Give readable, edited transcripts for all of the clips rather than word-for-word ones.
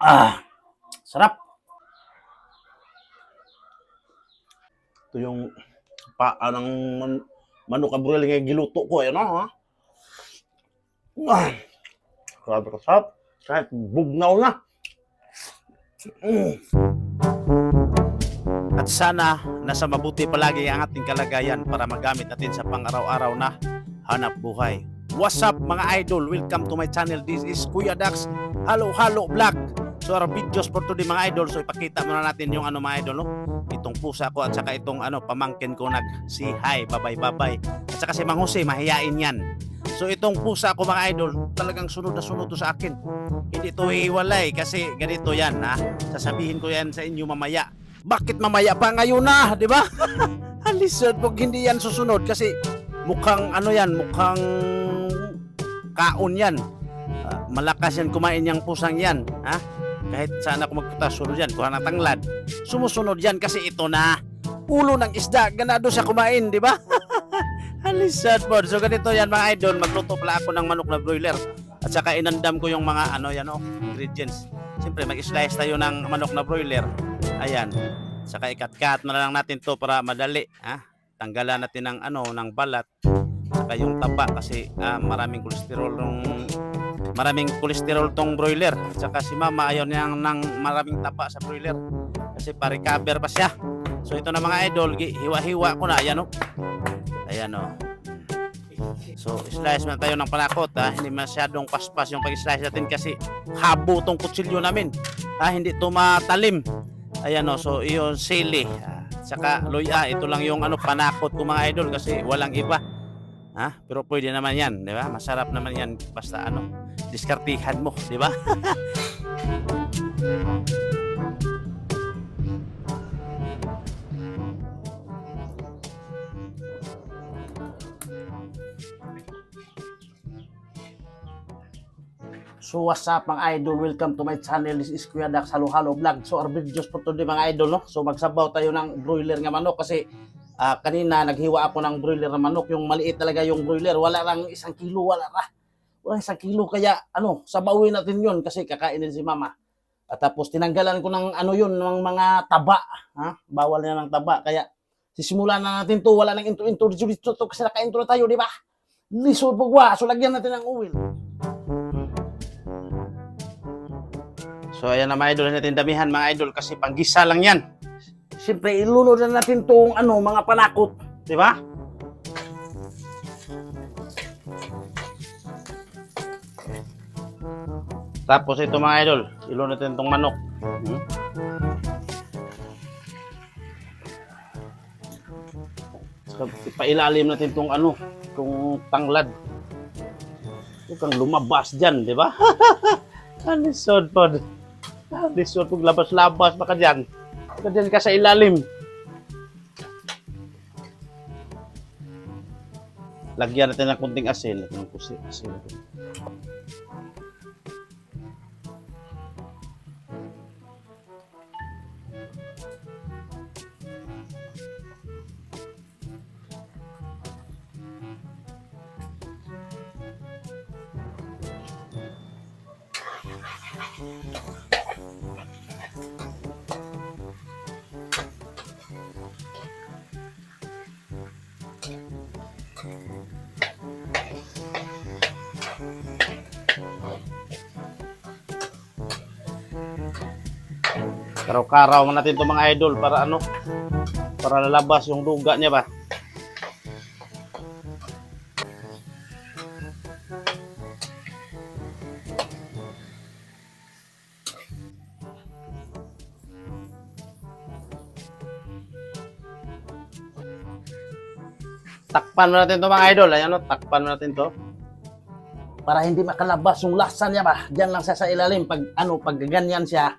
Ah, sarap. Ito yung paa ng manok kabril nga giluto ko, ano ha? Ah, grabe ka sarap. Kahit bugnaw na. Mm. At sana nasa mabuti palagi ang ating kalagayan para magamit natin sa pang-araw-araw na hanap buhay. What's up mga idol? Welcome to my channel. This is Kuya Dax. Halo Vlog. So our videos for today mga idol. So ipakita muna natin yung mga idol, no? Itong pusa ko at saka itong pamangkin ko nag-say hi, babay. At saka si Mang Jose, mahiyain yan. So itong pusa ko mga idol, talagang sunod na sunod to sa akin. Hindi to hiwalay kasi ganito yan ha. Sasabihin ko yan sa inyo mamaya. Bakit mamaya pa ngayon na, di ba? Alisod pag hindi yan susunod kasi mukhang mukhang kaon yan. Malakas yan kumain yung pusang yan, ha? Kahit saan ako magpunta, sunod yan, kuha ng tanglad. Sumusunod yan kasi ito na ulo ng isda, ganado siya kumain, di ba? Alisod po. So ganito yan mga idol, magluto pala ako ng manok na broiler. At saka inandam ko yung mga ingredients. Siyempre mag-slice tayo ng manok na broiler. Ayan. Saka ikat-kat na lang natin to para madali, ha? Tanggalan natin ng balat. Saka yung taba kasi maraming kolesterol tong broiler. Saka si mama ayaw niya ng maraming taba sa broiler kasi pa-recover pa siya. So ito na mga idol, hiwa-hiwa ko na. Ayan o. Ayan o. So slice na tayo ng panakot, ha? Hindi masyadong paspas yung pag-slice natin kasi habo tong kutsilyo namin, ha? Hindi to matalim. Ayan o. So iyon sili, saka luya. Ito lang yung panakot ko mga idol kasi walang iba, ha? Pero pwede naman yan, di ba? Masarap naman yan basta diskartihan mo, di ba? So what's up mga idol, welcome to my channel. This is Kuya Dax, Halo Vlog. So our videos for today mga idol, no? So magsabaw tayo ng broiler nga manok kasi kanina naghiwa ako ng broiler na manok. Yung maliit talaga yung broiler, wala lang 1 kilo, walang 1 kilo. Kaya sabawin natin yun kasi kakainin si mama. At tapos tinanggalan ko ng yun, ng mga taba, ha? Bawal na ng taba. Kaya sisimulan na natin to, wala nang intro dito kasi naka-intro tayo, di ba? Lisod pagwa, so lagyan natin ng oil. So ayan na mga idol, natin damihan mga idol kasi panggisa lang yan. Siyempre ilunod na natin tong mga panakot, di ba? Tapos ito mga idol, ilunod natin tong manok. So, ipailalim natin tong tong tanglad. Huwag kang lumabas dyan, di ba? Alisod pod. Alisod pag labas-labas baka dyan. Baka dyan ka sa ilalim. Lagyan natin ng kunting asin. Asin. Karaw-karaw natin ito mga idol para para lalabas yung duga niya ba. Takpan natin ito mga idol. Ayan takpan natin to para hindi makalabas yung lasa niya ba. Diyan lang siya sa ilalim pag pag ganyan siya.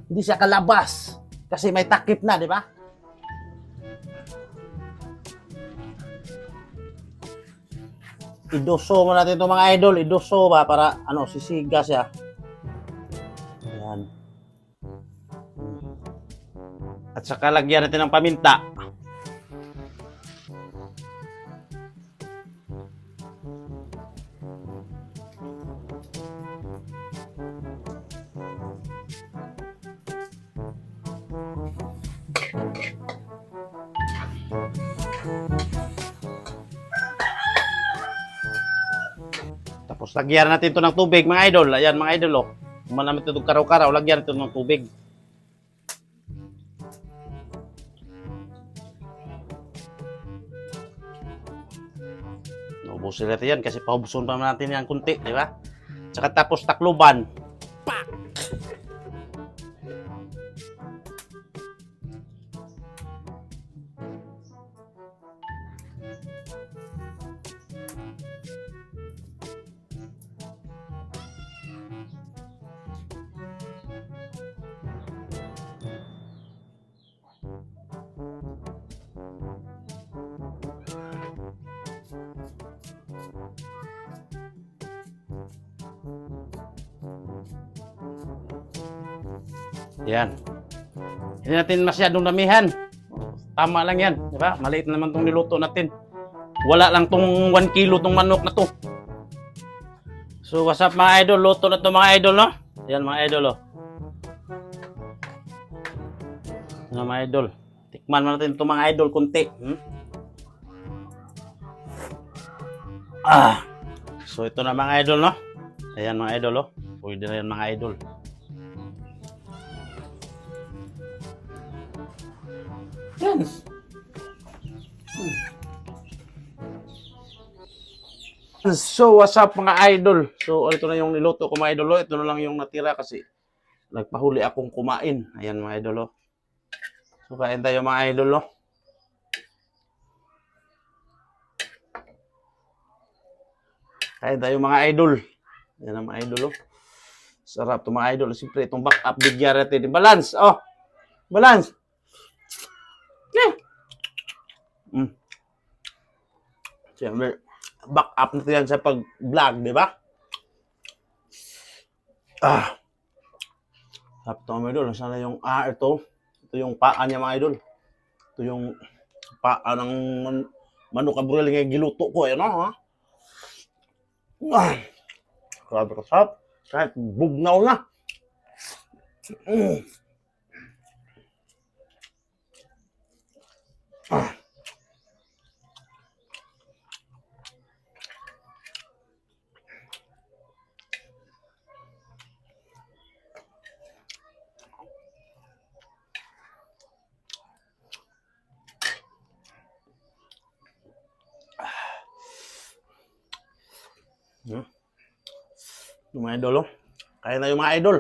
Hindi siya kalabas kasi may takip na, di ba? Idoso mo natin ito mga idol, idoso ba para sisiga siya. Ayan. At saka lagyan natin ng paminta. Tapos lagyan natin ito ng tubig, mga idol. Ayan, mga idol, oh. Kung naman ito karaw-karaw, lagyan ito ng tubig. Ubusin natin yan kasi paubusin pa natin yan kunti, di ba? Tsaka tapos takluban. Pak! Yan. Hindi natin masyadong damihan. Tama lang yan, di ba? Maliit naman itong niluto natin. Wala lang tong 1 kilo tong manok na to. So, what's up mga idol? Luto na to mga idol, no? Yan mga idol, oh. Yan mga idol. Tikman mo natin ito mga idol, kunti. So, ito na mga idol, no? Ayan mga idol, oh. Pwede na yan mga idol. Yan. So, what's up mga idol? So, ito na yung niluto ko mga idol. Ito na lang yung natira kasi nagpahuli akong kumain. Ayan mga idol. So, kain tayo mga idol. Kain tayo mga idol. Ayan ang mga idol. Sarap ito mga idol. Siyempre, itong back up bigyan natin. Balance. Oh, balance. Siyempre, back up natin yan sa pag-vlog, di ba? Sarap ito mga idol. Sana yung, ito yung paa niya mga idol. Ito yung paa ng manok kabril nga giluto ko. Ayan o, ha? Grabe ka sarap. Kahit bugnaw na. Yung mga idol, kaya na yung mga idol.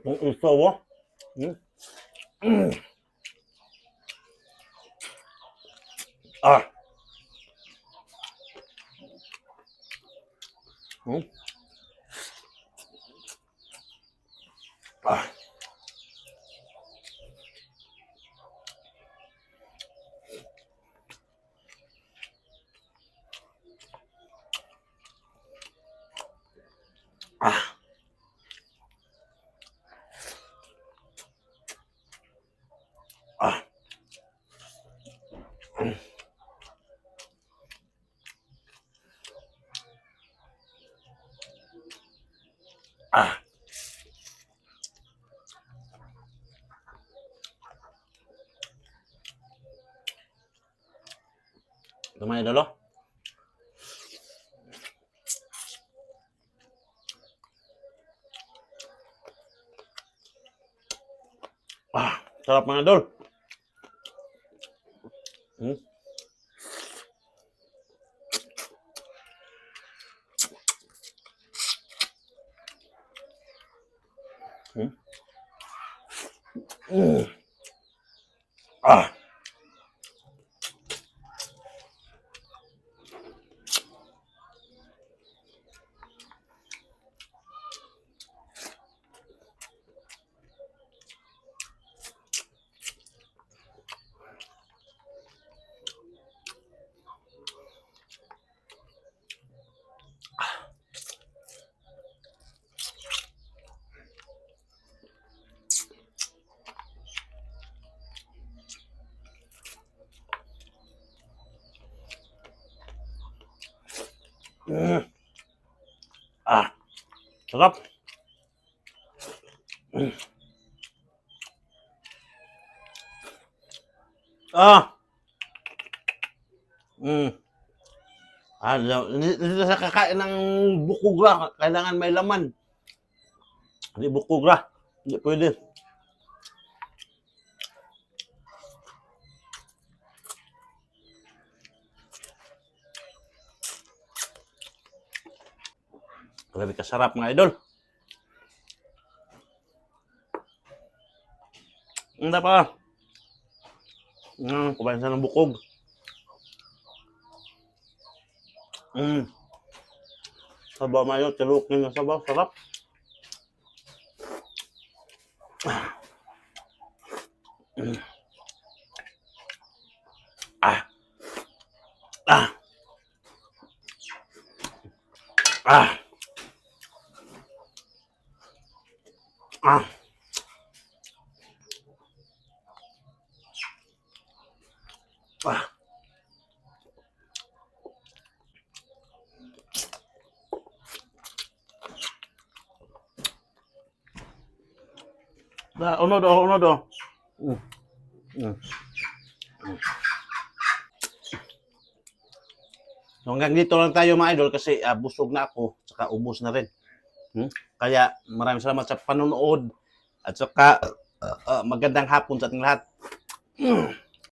Yung iso, oh. Ito mga idol, oh. Sarap mga idol. Sarap. Mm. Hindi sa kakain ng bukugra, kailangan may laman. Hindi bukugra. Hindi pwede. Grabe kasarap mga idol. Hindi pa. Kumain sa ng bukog. Sabaw mayo, tilukin na sabaw. Sarap. Ah. Ah. Ah. Ah. Ah. Uno do. Mm. Mm. So hanggang dito lang tayo mga idol kasi busog na ako, saka ubos na rin. Kaya maraming salamat sa panonood at saka magandang hapon sa ating lahat.